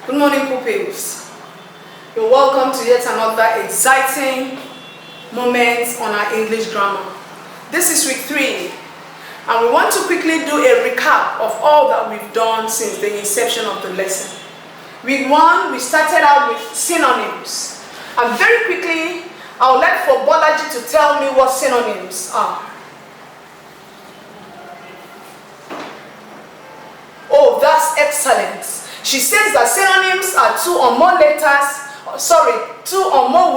Good morning, pupils. You're welcome to yet another exciting moment on our English grammar. This is week 3, and we want to quickly do a recap of all that we've done since the inception of the lesson. Week 1, we started out with synonyms, and very quickly, I would like for Bolaji to tell me what synonyms are. Oh, that's excellent. She says that synonyms are two or more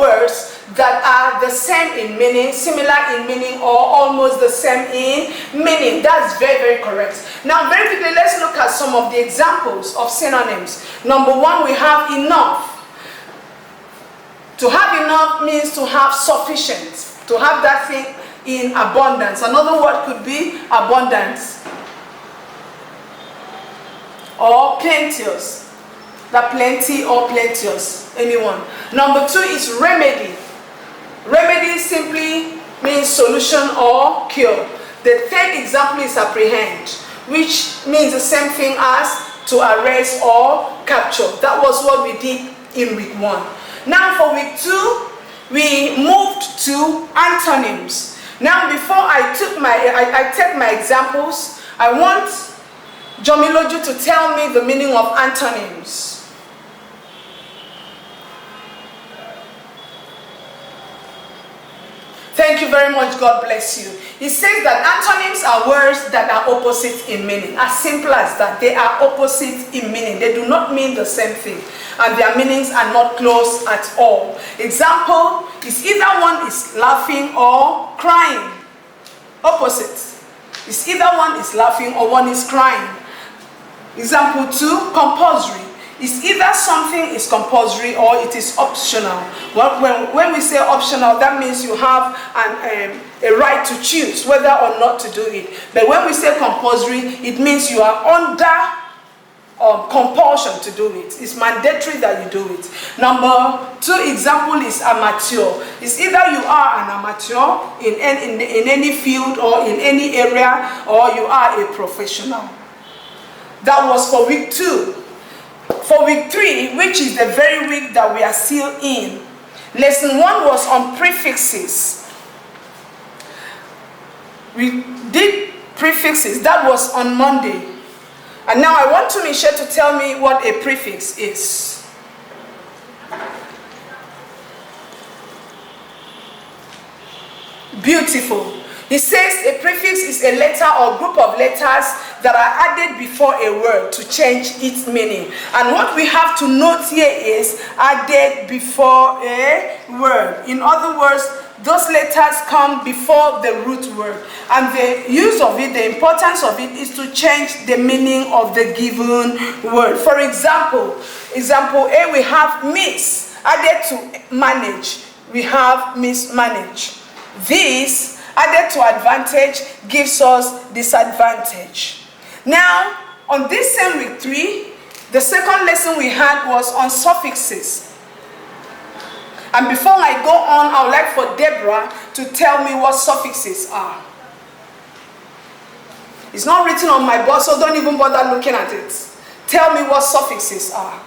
words that are the same in meaning, similar in meaning, or almost the same in meaning. That's very, very correct. Now, very quickly, let's look at some of the examples of synonyms. Number 1, we have enough. To have enough means to have sufficient, to have that thing in abundance. Another word could be abundance. Or plenteous. That plenty or plenteous, anyone. Number 2 is remedy. Remedy simply means solution or cure. The third example is apprehend, which means the same thing as to arrest or capture. That was what we did in week 1. Now for week 2, we moved to antonyms. Now before I take my examples, I want Jomiloju to tell me the meaning of antonyms. Thank you very much. God bless you. He says that antonyms are words that are opposite in meaning. As simple as that. They are opposite in meaning. They do not mean the same thing. And their meanings are not close at all. Example is either one is laughing or crying. Opposite. It's either one is laughing or one is crying. Example 2, compulsory. It's either something is compulsory or it is optional. Well, when we say optional, that means you have a right to choose whether or not to do it. But when we say compulsory, it means you are under compulsion to do it. It's mandatory that you do it. Number 2 example is amateur. It's either you are an amateur in any field or in any area, or you are a professional. That was for week 2. For week 3, which is the very week that we are still in, lesson 1 was on prefixes. We did prefixes. That was on Monday. And now I want Michelle to tell me what a prefix is. Beautiful. He says a prefix is a letter or group of letters that are added before a word to change its meaning. And what we have to note here is added before a word. In other words, those letters come before the root word. And the use of it, the importance of it, is to change the meaning of the given word. For example, example A, we have miss. Added to manage, we have mismanage. This added to advantage gives us disadvantage. Now, on this same week 3, the second lesson we had was on suffixes. And before I go on, I would like for Deborah to tell me what suffixes are. It's not written on my board, so don't even bother looking at it. Tell me what suffixes are.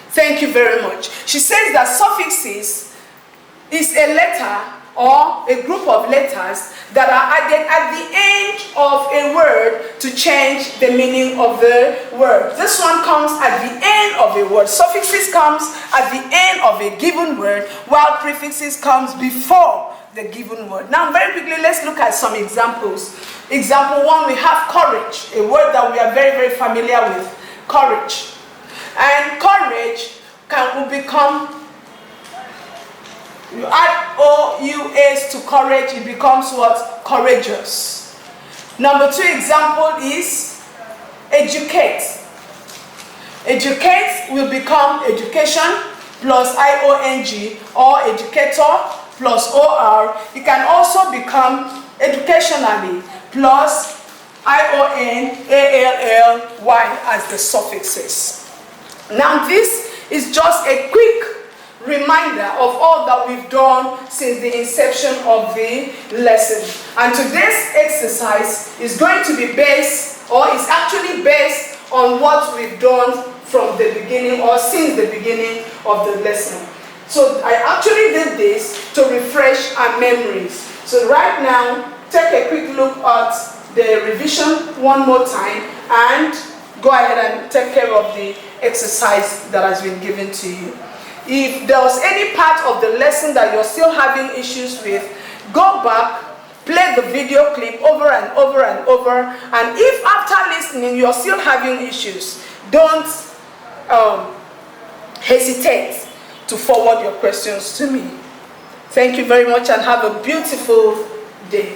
Thank you very much. She says that suffixes is a letter or a group of letters that are added at the end of a word to change the meaning of the word. This one comes at the end of a word. Suffixes comes at the end of a given word, while prefixes comes before the given word. Now, very quickly, let's look at some examples. Example 1, we have courage, a word that we are very, very familiar with. Courage. And courage will become, you add O-U-S to courage, it becomes what? Courageous. Number 2 example is educate. Educate will become education plus I-O-N-G, or educator plus O-R. It can also become educationally plus I-O-N-A-L-L-Y as the suffixes. Now this is just a quick reminder of all that we've done since the inception of the lesson. And today's exercise is going to be based, or is we've done from the beginning or since the beginning of the lesson. So I actually did this to refresh our memories. So right now, take a quick look at the revision one more time and go ahead and take care of the exercise that has been given to you. If there was any part of the lesson that you're still having issues with, go back, play the video clip over and over and over, and if after listening you're still having issues, don't hesitate to forward your questions to me. Thank you very much and have a beautiful day.